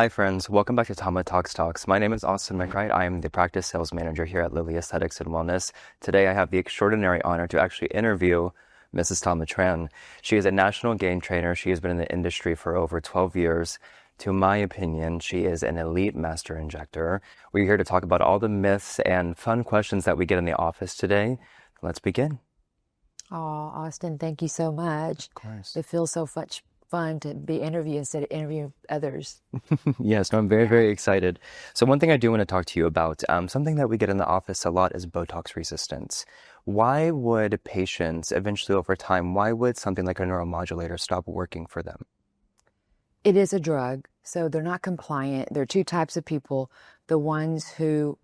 Hi friends, welcome back to Tama Talks Tox. My name is Austin McRight. I am the practice sales manager here at Lily Aesthetics and Wellness. Today I have the extraordinary honor to actually interview Mrs. Tama Tran. She is a national game trainer. She has been in the industry for over 12 years. To my opinion, she is an elite master injector. We're here to talk about all the myths and fun questions that we get in the office today. Let's begin. Oh, Austin, thank you so much. Of course. It feels so much fun to be interviewed instead of interviewing others. Yes, no, I'm very, very excited. So one thing I do want to talk to you about, something that we get in the office a lot is Botox resistance. Why would patients eventually over time, why would something like a neuromodulator stop working for them? It is a drug, so they're not compliant. There are two types of people. The ones who,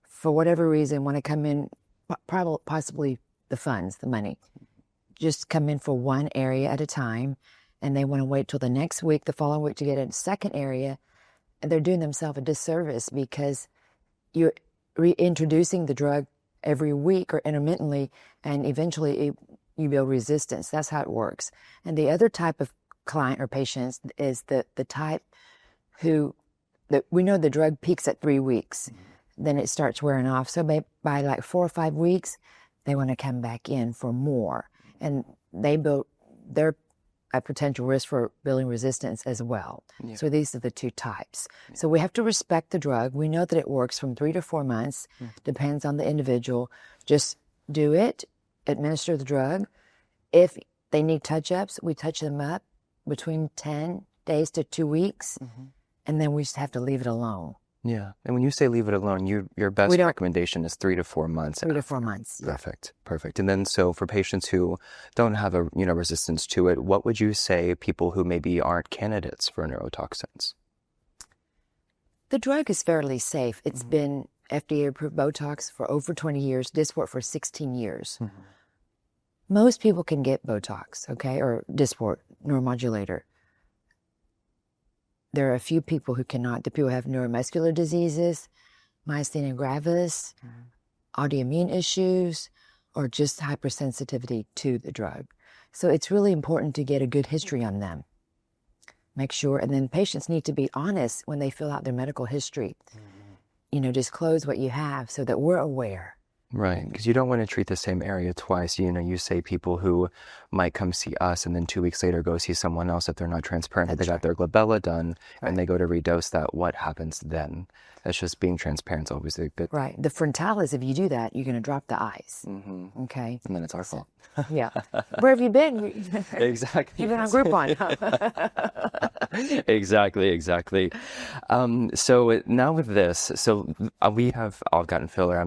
for whatever reason, want to come in, possibly the funds, the money, just come in for one area at a time, and they want to wait till the next week, the following week, to get a second area, and they're doing themselves a disservice because you're reintroducing the drug every week or intermittently, and eventually you build resistance. That's how it works. And the other type of client or patients is the type who, we know the drug peaks at 3 weeks, then it starts wearing off. So by like 4 or 5 weeks, they want to come back in for more, and they're a potential risk for building resistance as well. Yeah. So these are the two types. Yeah. So we have to respect the drug. We know that it works from 3 to 4 months, depends on the individual. Just do it, administer the drug. If they need touch-ups, we touch them up between 10 days to 2 weeks, and then we just have to leave it alone. Yeah. And when you say leave it alone, your best recommendation is 3 to 4 months. 3 to 4 months. Yeah. Perfect. Perfect. And then so for patients who don't have a resistance to it, what would you say people who maybe aren't candidates for neurotoxins? The drug is fairly safe. It's been FDA approved Botox for over 20 years, Dysport for 16 years. Most people can get Botox, okay, or Dysport, neuromodulator. There are a few people who cannot. The people who have neuromuscular diseases, myasthenia gravis, autoimmune issues, or just hypersensitivity to the drug. So it's really important to get a good history on them. Make sure, and then patients need to be honest when they fill out their medical history. Disclose what you have so that we're aware. Right, because you don't want to treat the same area twice. You say people who might come see us and then 2 weeks later go see someone else if they're not transparent. That's they got their glabella done and they go to redose that. What happens then? That's just being transparent is always a good. Right. The frontalis, if you do that, you're going to drop the eyes. Okay. And then it's our fault. Yeah. Where have you been? Exactly. You've been on Groupon. Exactly. So now with this, so we have all gotten filler.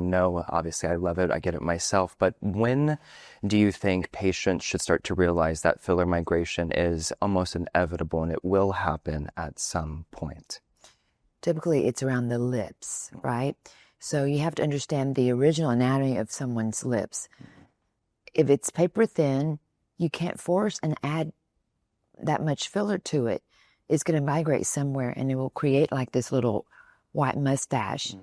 Obviously I love it. I get it myself. But when do you think patients should start to realize that filler migration is almost inevitable and it will happen at some point? Typically it's around the lips, right? So you have to understand the original anatomy of someone's lips. If it's paper thin, you can't force and add that much filler to it. It's going to migrate somewhere and it will create like this little white mustache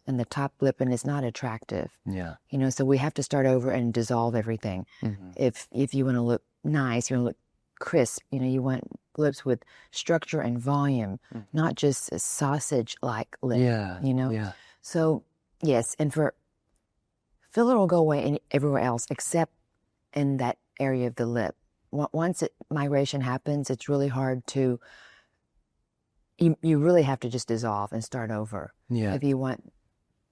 in the top lip, and it's not attractive. Yeah. So we have to start over and dissolve everything. If you want to look nice, you want to look crisp, you want lips with structure and volume, not just a sausage-like lip. Yeah. So yes, and for filler will go away everywhere else except in that area of the lip. Once migration happens, it's really hard to. You really have to just dissolve and start over. Yeah. If you want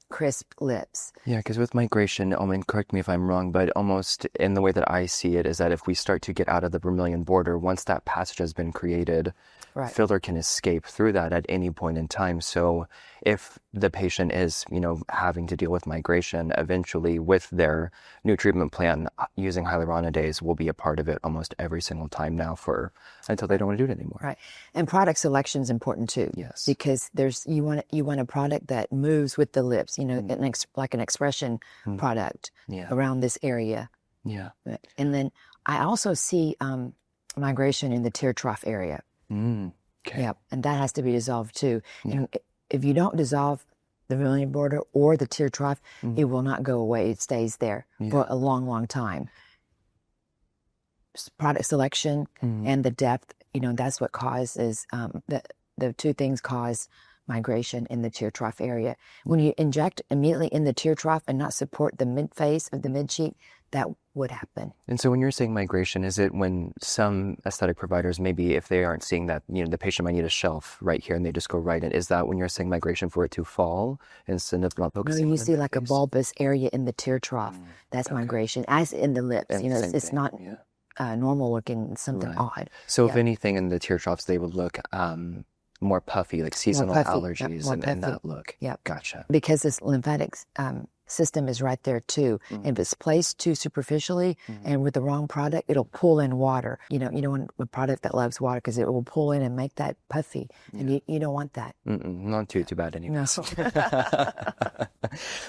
crisp lips. Yeah, because with migration, correct me if I'm wrong, but almost in the way that I see it is that if we start to get out of the vermilion border, once that passage has been created, filler can escape through that at any point in time. So if the patient is, having to deal with migration, eventually with their new treatment plan, using hyaluronidase will be a part of it almost every single time now until they don't want to do it anymore. Right. And product selection is important too. Yes. Because you want a product that moves with the lips, like an expression product around this area. Yeah. And then I also see migration in the tear trough area. Okay. Yeah, and that has to be dissolved too. Yeah. And if you don't dissolve the vermilion border or the tear trough, it will not go away. It stays there for a long, long time. Product selection and the depth, that's what causes the two things cause migration in the tear trough area. When you inject immediately in the tear trough and not support the mid face of the mid cheek, that would happen. And so when you're saying migration, is it when some aesthetic providers, maybe if they aren't seeing that, the patient might need a shelf right here and they just go right in? Is that when you're saying migration for it to fall instead of not focusing on you the see like face? a bulbous area in the tear trough. That's migration, as in the lips. And It's not normal looking, something odd. So if anything in the tear troughs, they would look more puffy, like seasonal allergies and that look. Yeah. Gotcha. Because this lymphatic system is right there too. And if it's placed too superficially and with the wrong product, it'll pull in water. You don't want a product that loves water because it will pull in and make that puffy. And you don't want that. Not too bad anyway. No.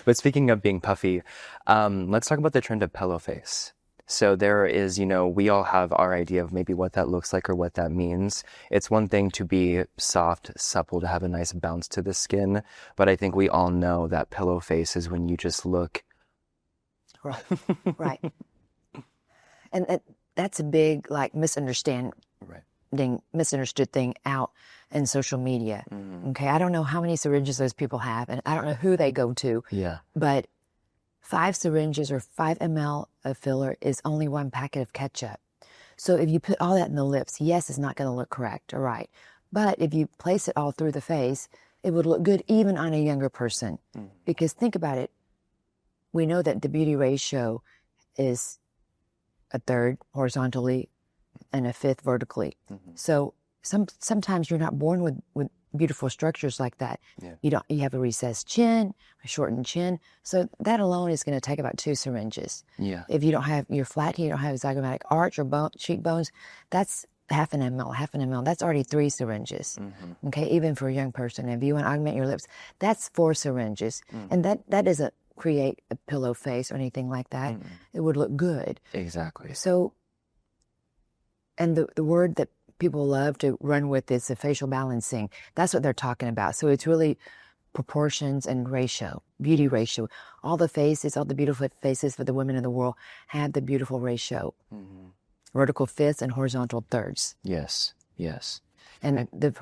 But speaking of being puffy, let's talk about the trend of pillow face. So there is, we all have our idea of maybe what that looks like or what that means. It's one thing to be soft, supple, to have a nice bounce to the skin. But I think we all know that pillow face is when you just look. Right. And that's a big, misunderstood thing out in social media. Okay. I don't know how many syringes those people have, and I don't know who they go to. Yeah. But 5 syringes or 5 ml of filler is only 1 packet of ketchup. So if you put all that in the lips, yes, it's not going to look correct or right. But if you place it all through the face, it would look good even on a younger person. Because think about it. We know that the beauty ratio is 1/3 horizontally and 1/5 vertically. So sometimes you're not born with beautiful structures like that. You have a recessed chin, a shortened chin. So that alone is going to take about 2 syringes. Yeah. If you don't have your flat, you don't have a zygomatic arch or cheekbones, that's half an ml. That's already 3 syringes. Okay, even for a young person. If you want to augment your lips, that's 4 syringes. And that doesn't create a pillow face or anything like that. It would look good. Exactly. So, and the word that people love to run with is the facial balancing. That's what they're talking about. So it's really proportions and ratio, beauty ratio. All the beautiful faces for the women in the world have the beautiful ratio. Vertical fifths and horizontal thirds. Yes. And the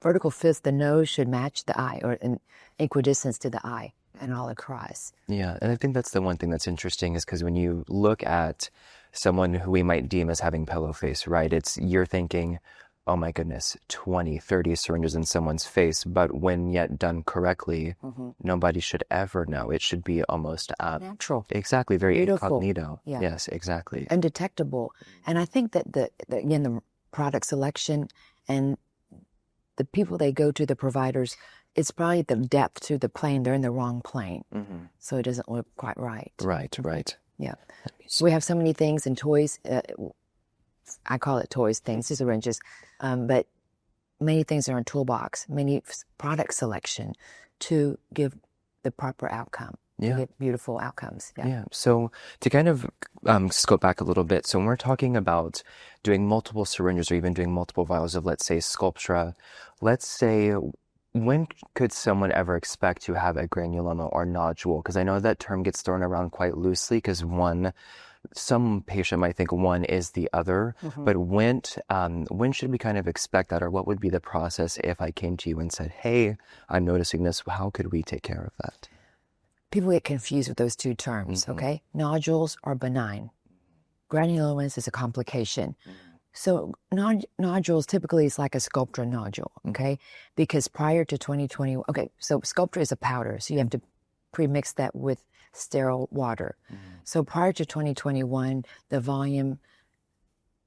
vertical fifth, the nose should match the eye, or in equidistance to the eye and all across. Yeah, and I think that's the one thing that's interesting is because when you look at someone who we might deem as having pillow face, right, you're thinking, oh my goodness, 20, 30 syringes in someone's face, but when yet done correctly, nobody should ever know. It should be almost natural. Exactly, very Beautiful. incognito. Yeah. Yes, exactly. Undetectable. And I think that the product selection and the people they go to, the providers, it's probably the depth to the plane. They're in the wrong plane. So it doesn't look quite right. Right. Yeah. We have so many things and toys. I call it toys, things, syringes. But many things are in toolbox, many product selection to give the proper outcome. To get beautiful outcomes. Yeah. So to kind of scope back a little bit, so when we're talking about doing multiple syringes or even doing multiple vials of, let's say, Sculptra, let's say, when could someone ever expect to have a granuloma or nodule? Because I know that term gets thrown around quite loosely because some patient might think one is the other, but when should we kind of expect that, or what would be the process if I came to you and said, hey, I'm noticing this, how could we take care of that? People get confused with those two terms, okay? Nodules are benign. Granulomas is a complication. So nodules typically is like a Sculptra nodule, okay? Because prior to 2020, so Sculptra is a powder, so you have to pre-mix that with sterile water. So prior to 2021, the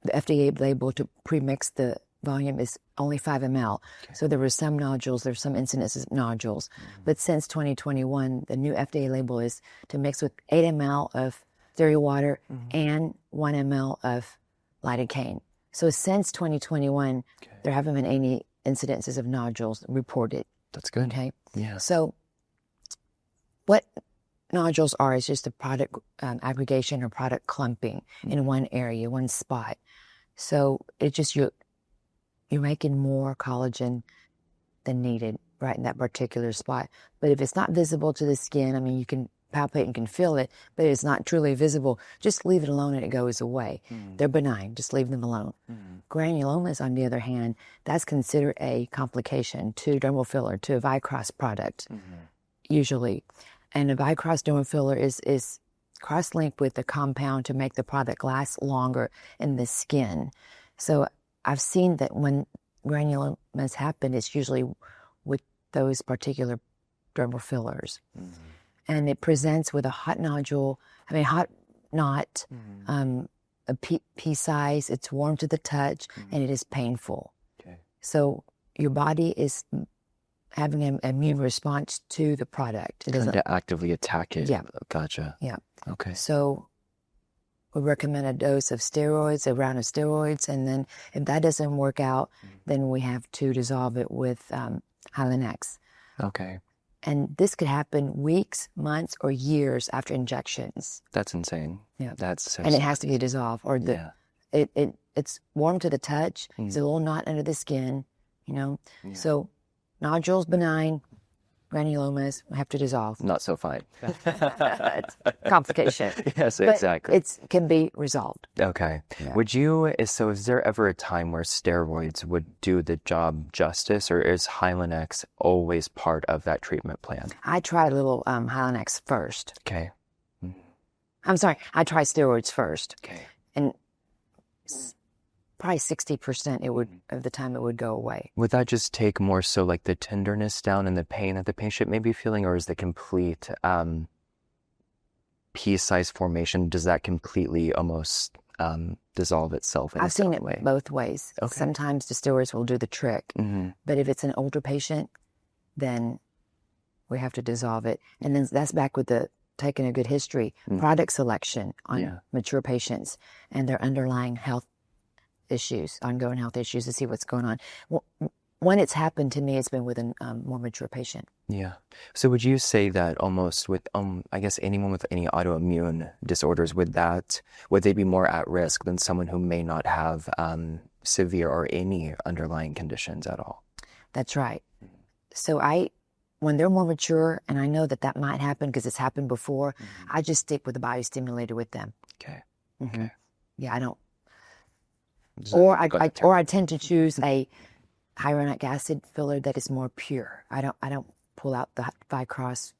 FDA label to pre-mix the volume is only 5 ml. So there were some nodules, there's some incidences of nodules. But since 2021, the new FDA label is to mix with 8 ml of sterile water and 1 ml of lidocaine. So since 2021, there haven't been any incidences of nodules reported. That's good. Okay. Yeah. So what nodules are is just a product aggregation or product clumping in one area, one spot. So it's just you're making more collagen than needed right in that particular spot. But if it's not visible to the skin, I mean, you can palpate and can feel it, but it's not truly visible, just leave it alone and it goes away. They're benign. Just leave them alone. Granulomas, on the other hand, that's considered a complication to dermal filler, to a Vicross product, usually. And a Vicross dermal filler is cross-linked with the compound to make the product last longer in the skin. So I've seen that when granulomas happen, it's usually with those particular dermal fillers. And it presents with a hot nodule, hot knot, a pea size, it's warm to the touch, and it is painful. Okay. So your body is having an immune response to the product. It doesn't actively attack it. Yeah. Gotcha. Yeah. Okay. So we recommend a dose of steroids, a round of steroids, and then if that doesn't work out, then we have to dissolve it with Hylenex. Okay. And this could happen weeks, months, or years after injections. That's insane. Yeah. That's so and it has to be dissolved, or it's warm to the touch. It's a little knot under the skin, Yeah. So nodules, benign. Granulomas have to dissolve. Not so fine. It's a complication. Yes, but exactly. It can be resolved. Okay. Yeah. Is there ever a time where steroids would do the job justice, or is Hylenex always part of that treatment plan? I tried a little Hylenex first. Okay. I'm sorry, I tried steroids first. Okay. And probably 60% of the time it would go away. Would that just take more so like the tenderness down and the pain that the patient may be feeling, or is the complete pea-size formation, does that completely almost dissolve itself in I've seen it way? Both ways. Okay. Sometimes the steroids will do the trick, but if it's an older patient, then we have to dissolve it. And then that's back with taking a good history, product selection on mature patients and their underlying health issues, ongoing health issues, to see what's going on. When it's happened to me, it's been with a more mature patient. Yeah. So would you say that almost with, I guess anyone with any autoimmune disorders, would they be more at risk than someone who may not have severe or any underlying conditions at all? That's right. So when they're more mature, and I know that might happen because it's happened before, I just stick with the biostimulator with them. Okay. Okay. Yeah, I don't. Or I tend to choose a hyaluronic acid filler that is more pure. I don't pull out the Vicross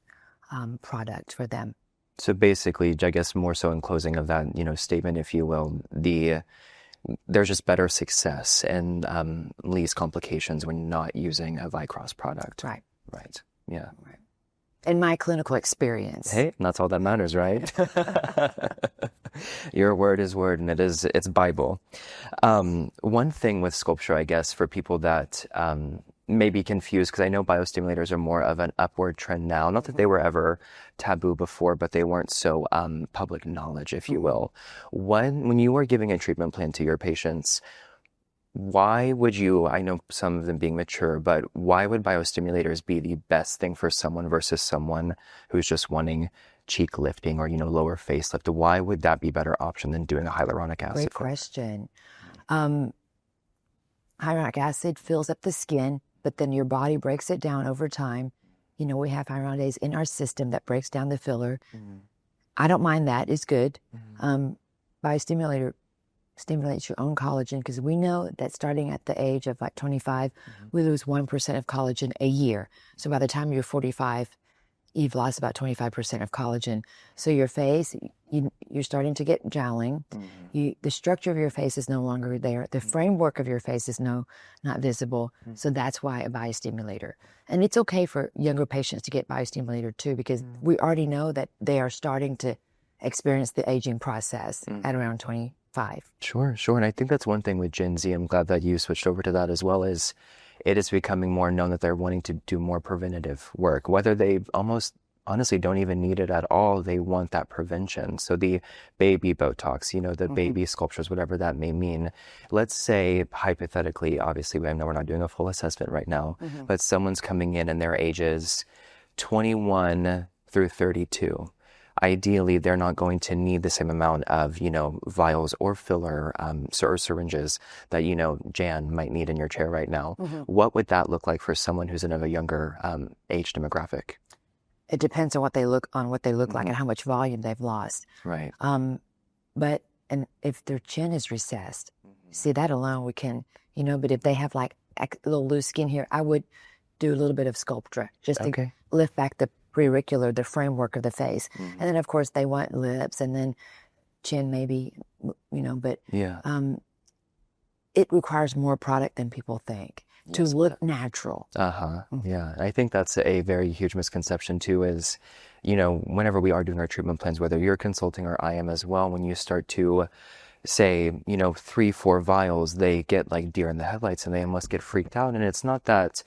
product for them. So basically, I guess more so in closing of that, statement, if you will, there's just better success and least complications when not using a Vicross product. Right. Right. Yeah. Right. In my clinical experience. Hey, that's all that matters, right? Your word is word, and it's Bible. One thing with sculpture, I guess, for people that may be confused, because I know biostimulators are more of an upward trend now. Not that they were ever taboo before, but they weren't so public knowledge, if you will. When you were giving a treatment plan to your patients, why would you, I know some of them being mature, but why would biostimulators be the best thing for someone versus someone who's just wanting cheek lifting or, lower facelift? Why would that be a better option than doing a hyaluronic acid? Great question. Hyaluronic acid fills up the skin, but then your body breaks it down over time. We have hyaluronidase in our system that breaks down the filler. I don't mind that. It's good. Biostimulator stimulates your own collagen, because we know that starting at the age of 25, we lose 1% of collagen a year. So by the time you're 45, you've lost about 25% of collagen. So your face, you're starting to get jowling. The structure of your face is no longer there. The framework of your face is not visible. So that's why a biostimulator. And it's okay for younger patients to get biostimulator too, because we already know that they are starting to experience the aging process at around 25. Sure. And I think that's one thing with Gen Z. I'm glad that you switched over to that as well, is it is becoming more known that they're wanting to do more preventative work, whether they almost honestly don't even need it at all. They want that prevention. So the baby Botox, the baby sculptures, whatever that may mean. Let's say hypothetically, obviously, I know we're not doing a full assessment right now, but someone's coming in and their ages 21 through 32. Ideally, they're not going to need the same amount of, vials or filler or syringes that, Jan might need in your chair right now. What would that look like for someone who's in a younger age demographic? it depends on what they look like and how much volume they've lost. Right. And if their chin is recessed, see, that alone we can, but if they have like a little loose skin here, I would do a little bit of Sculptra just to lift back the preauricular, the framework of the face. And then of course they want lips and then chin maybe, but it requires more product than people think to look natural. Yeah. I think that's a very huge misconception too is, whenever we are doing our treatment plans, whether you're consulting or I am as well, when you start to say, 3-4 vials, they get like deer in the headlights and they almost get freaked out. And it's not that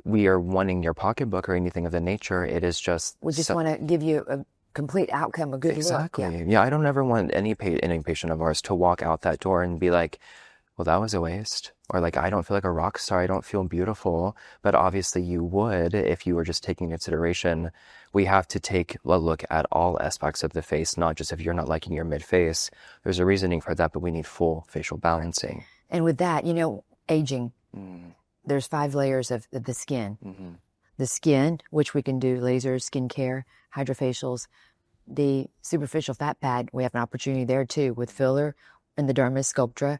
we are wanting your pocketbook or anything of the nature. It is just... We just want to give you a complete outcome, a good look. Exactly. Yeah, I don't ever want any patient of ours to walk out that door and be like, well, that was a waste. Or like, I don't feel like a rock star. I don't feel beautiful. But obviously you would if you were just taking consideration. We have to take a look at all aspects of the face, not just if you're not liking your mid-face. There's a reasoning for that, but we need full facial balancing. And with that, aging, there's 5 layers of the skin. The skin, which we can do lasers, skin care, hydrofacials. The superficial fat pad, we have an opportunity there too with filler and the dermis, Sculptra.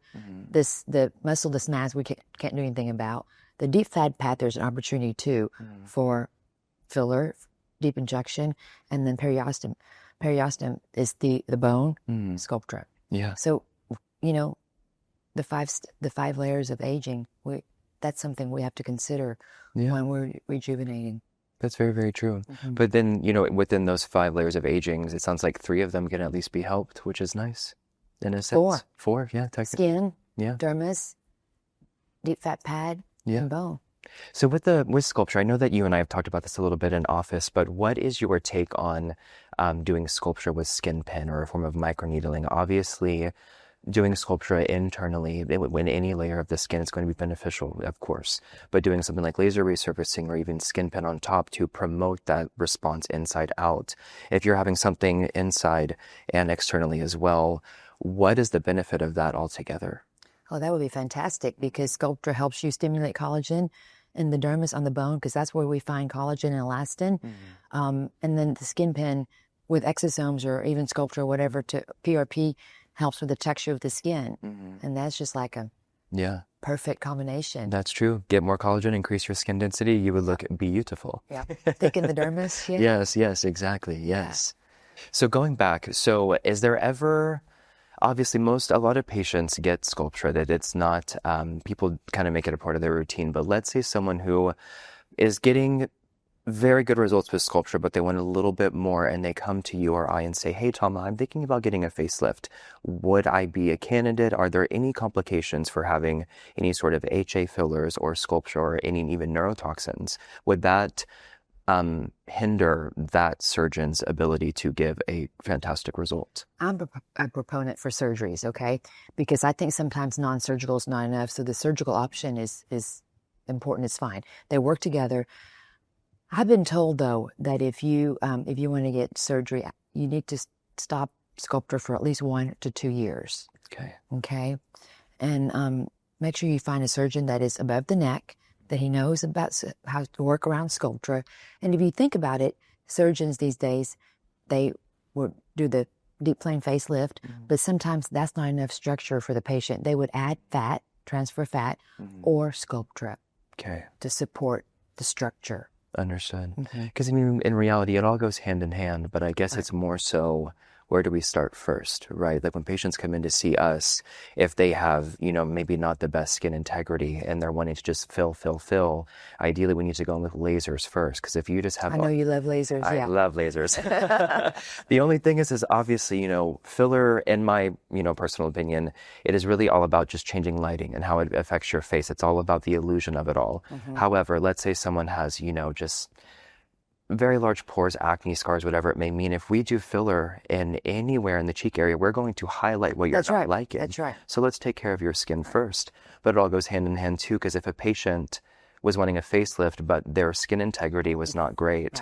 The muscle, the SMAS, we can't do anything about. The deep fat pad, there's an opportunity too for filler, deep injection, and then periosteum. Periosteum is the bone, Sculptra. Yeah. So, the 5 layers of aging, that's something we have to consider when we're rejuvenating. That's very, very true. But then, within those 5 layers of aging, it sounds like 3 of them can at least be helped, which is nice. In a sense. 4, yeah, technically. Skin, dermis, deep fat pad, and bone. So with Sculptra, I know that you and I have talked about this a little bit in office, but what is your take on doing Sculptra with skin pen or a form of microneedling? Obviously, doing Sculptra internally, when any layer of the skin is going to be beneficial, of course, but doing something like laser resurfacing or even skin pen on top to promote that response inside out. If you're having something inside and externally as well, what is the benefit of that altogether? Oh, that would be fantastic because Sculptra helps you stimulate collagen in the dermis on the bone because that's where we find collagen and elastin. And then the skin pen with exosomes or even Sculptra or whatever to PRP helps with the texture of the skin. And that's just like a perfect combination. That's true. Get more collagen, increase your skin density, you would look beautiful. Yeah. Thicken the dermis. Yes, exactly. Yes. So going back, is there ever... Obviously, a lot of patients get Sculptra, that it's not, people kind of make it a part of their routine. But let's say someone who is getting very good results with Sculptra, but they want a little bit more, and they come to you or I and say, hey, Tama, I'm thinking about getting a facelift. Would I be a candidate? Are there any complications for having any sort of HA fillers or Sculptra or any even neurotoxins? Would that hinder that surgeon's ability to give a fantastic result? I'm a proponent for surgeries, okay? Because I think sometimes non-surgical is not enough. So the surgical option is important. It's fine. They work together. I've been told though that if you want to get surgery, you need to stop Sculptra for at least 1 to 2 years. Okay. And make sure you find a surgeon that is above the neck, that he knows about how to work around Sculptra. And if you think about it, surgeons these days, they would do the deep plane facelift, but sometimes that's not enough structure for the patient. They would add fat, transfer fat, or Sculptra to support the structure. Understood. Because in reality, it all goes hand in hand, but I guess it's more so, where do we start first, right? Like when patients come in to see us, if they have, maybe not the best skin integrity and they're wanting to just fill, ideally we need to go in with lasers first. Because if you just have... I know you love lasers, I love lasers. The only thing is obviously, filler, in my, personal opinion, it is really all about just changing lighting and how it affects your face. It's all about the illusion of it all. However, let's say someone has, just... very large pores, acne scars, whatever it may mean. If we do filler in anywhere in the cheek area, we're going to highlight what you're not liking. That's right. So let's take care of your skin first. But it all goes hand in hand too, because if a patient was wanting a facelift, but their skin integrity was not great,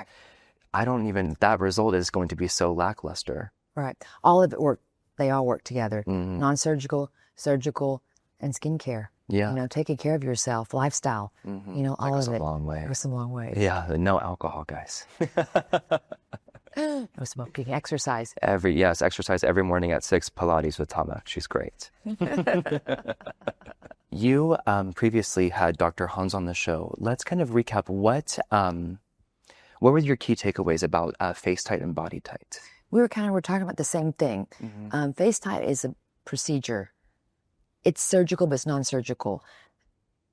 that result is going to be so lackluster. Right. All of it they all work together. Non-surgical, surgical, and skincare. Yeah. Taking care of yourself, lifestyle, all of it. That goes a long way. It goes a long way. Yeah, no alcohol, guys. No smoking, exercise. Exercise every morning at 6, Pilates with Tama. She's great. You previously had Dr. Hans on the show. Let's kind of recap what were your key takeaways about face tight and body tight? We're talking about the same thing. Face tight is a procedure. It's surgical, but it's non-surgical.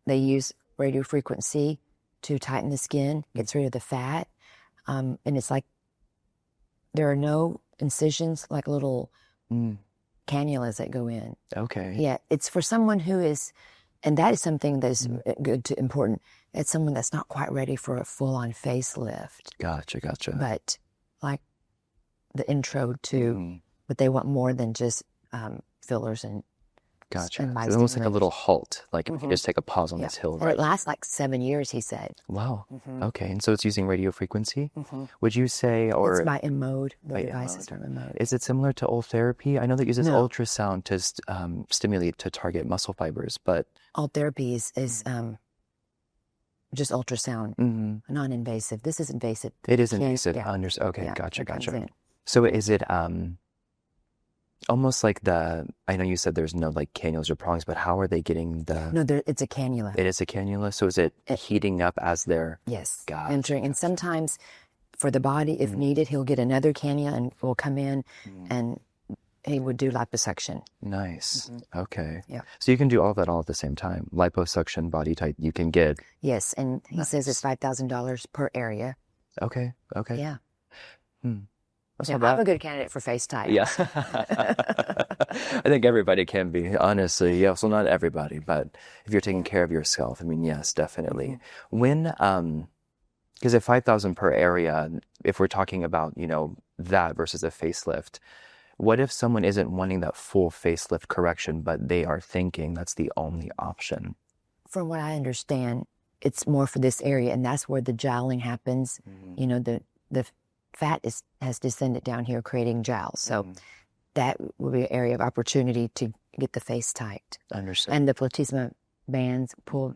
They use radio frequency to tighten the skin, gets rid of the fat. And it's like there are no incisions, like little cannulas that go in. Okay. Yeah, it's for someone who is, and that is something that's important. It's someone that's not quite ready for a full-on facelift. Gotcha. But like the intro to, but they want more than just fillers and Gotcha. and So it's almost like a little halt, like if you just take a pause on this hill, And right? it lasts like 7 years, he said. Wow. Okay. And so it's using radio frequency. Would you say, or It's by M-mode. The by device M-mode. is from M-mode. Is it similar to old therapy? I know that uses No. ultrasound to stimulate to target muscle fibers, but All therapy is just ultrasound, non-invasive. This is invasive. it is invasive. Yeah. Okay, Yeah, gotcha. it comes in. So is it almost like I know you said there's no like cannulas or prongs, but how are they getting the? No, it's a cannula. It is a cannula. So is it heating up as they're? Yes. Gotcha. Entering. And sometimes for the body, if needed, he'll get another cannula and will come in and he would do liposuction. Nice. Okay. Yeah. So you can do all that all at the same time. Liposuction, body tight, you can get. Yes. And he says it's $5,000 per area. Okay. Yeah. That's Yeah, not I'm bad. a good candidate for face tight. Yeah. I think everybody can be, honestly. Yeah, well, not everybody, but if you're taking care of yourself, I mean, yes, definitely. When, because at 5,000 per area, if we're talking about, that versus a facelift, what if someone isn't wanting that full facelift correction, but they are thinking that's the only option? From what I understand, it's more for this area, and that's where the jowling happens. The fat has descended down here, creating jowls. So that will be an area of opportunity to get the face tight. Understood. And the platysma bands pulled.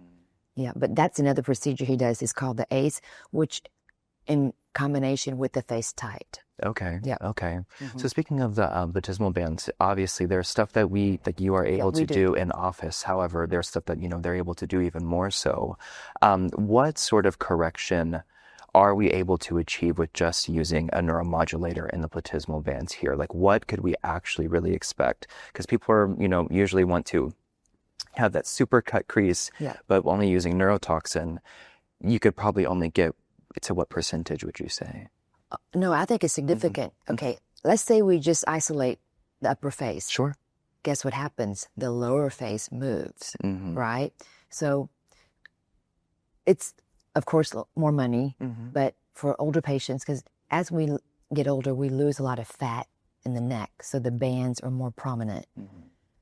Yeah, but that's another procedure he does. It's called the ACE, which in combination with the face tight. Okay. Yeah. Okay. So speaking of the platysmal bands, obviously there's stuff that you are able to do in office. However, there's stuff that, they're able to do even more so. What sort of correction are we able to achieve with just using a neuromodulator in the platysmal bands here? Like, what could we actually really expect? Because people are, usually want to have that super cut crease, but only using neurotoxin, you could probably only get to what percentage would you say? No, I think it's significant. Okay, let's say we just isolate the upper face. Sure. Guess what happens? The lower face moves, right? So it's, of course, more money, but for older patients, because as we get older, we lose a lot of fat in the neck, so the bands are more prominent.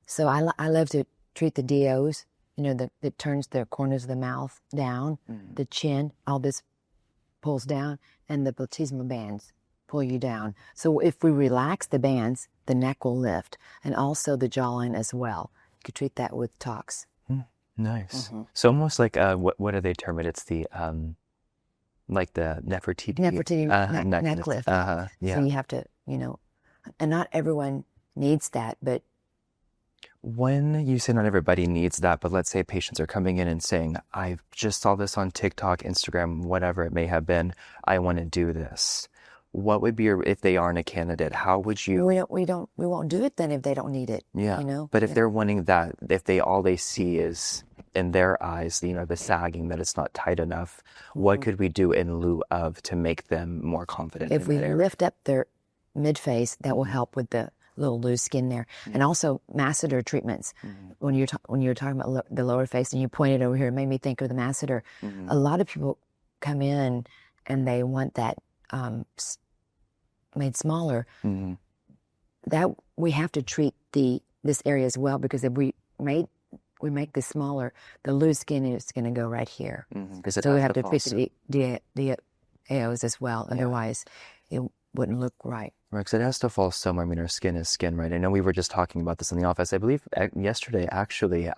So I love to treat the DOs, that turns the corners of the mouth down, the chin, all this pulls down, and the platysma bands pull you down. So if we relax the bands, the neck will lift, and also the jawline as well. You could treat that with Tox. Nice. So almost like what do they term it? It's the like the Nefertiti neck lift. Yeah. So you have to, and not everyone needs that, but when you say not everybody needs that, but let's say patients are coming in and saying, I just saw this on TikTok, Instagram, whatever it may have been, I want to do this. What would be if they aren't a candidate, how would you? We won't do it then if they don't need it. Yeah. But if they're wanting that, if all they see is in their eyes, the sagging, that it's not tight enough, what could we do in lieu of to make them more confident? If we lift up their mid face, that will help with the little loose skin there, and also masseter treatments. When you're talking about the lower face, and you pointed over here, it made me think of the masseter. A lot of people come in and they want that made smaller. That we have to treat this area as well, because if we make this smaller, the loose skin is going to go right here. So we have to fix the AOs as well. Otherwise, it wouldn't look right. Right, because it has to fall somewhere. I mean, our skin is skin, right? I know we were just talking about this in the office, I believe yesterday, actually.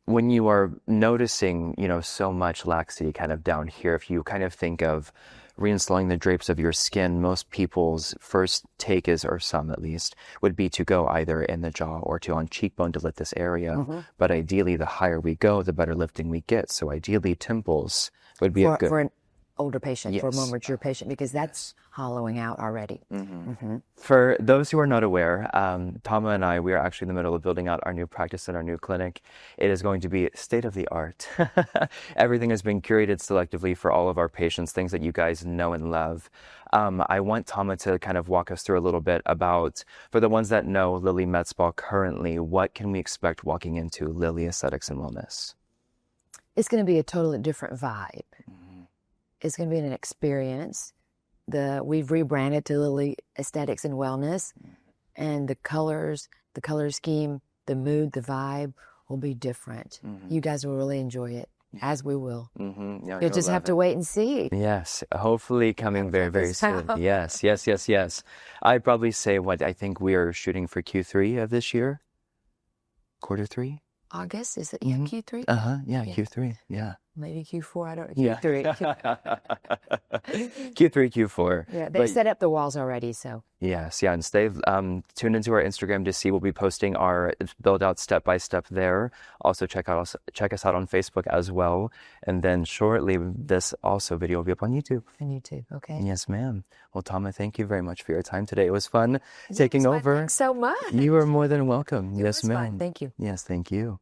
When you are noticing, so much laxity kind of down here, if you kind of think of reinstalling the drapes of your skin, most people's first take is, or some at least, would be to go either in the jaw or to on cheekbone to lift this area. But ideally, the higher we go, the better lifting we get. So ideally, temples would be a good... For an older patient, for a more mature patient, because that's hollowing out already. For those who are not aware, Tama and I, we are actually in the middle of building out our new practice and our new clinic. It is going to be state-of-the-art. Everything has been curated selectively for all of our patients, things that you guys know and love. I want Tama to kind of walk us through a little bit about, for the ones that know Lily Med Spa currently, what can we expect walking into Lily Aesthetics and Wellness? It's going to be a totally different vibe. It's going to be an experience. We've rebranded to Lily Aesthetics and Wellness, and the colors, the color scheme, the mood, the vibe will be different. You guys will really enjoy it, as we will. Yeah, You'll just have to wait and see. Yes, hopefully coming very, very soon. Yes. I'd probably say I think we are shooting for Q3 of this year. Quarter 3? August, is it? Yeah, Q3? Yeah, Q3, yeah. Maybe Q4, I don't know. Q3. Q3, Q4. Yeah, they set up the walls already, so. Yes, and stay tuned into our Instagram to see. We'll be posting our build out step by step there. Also check us out on Facebook as well. And then shortly, this also video will be up on YouTube. On YouTube, okay. Yes, ma'am. Well, Tama, thank you very much for your time today. It was fun taking over. Thanks so much. You are more than welcome. Yes, ma'am. Thank you. Yes, thank you.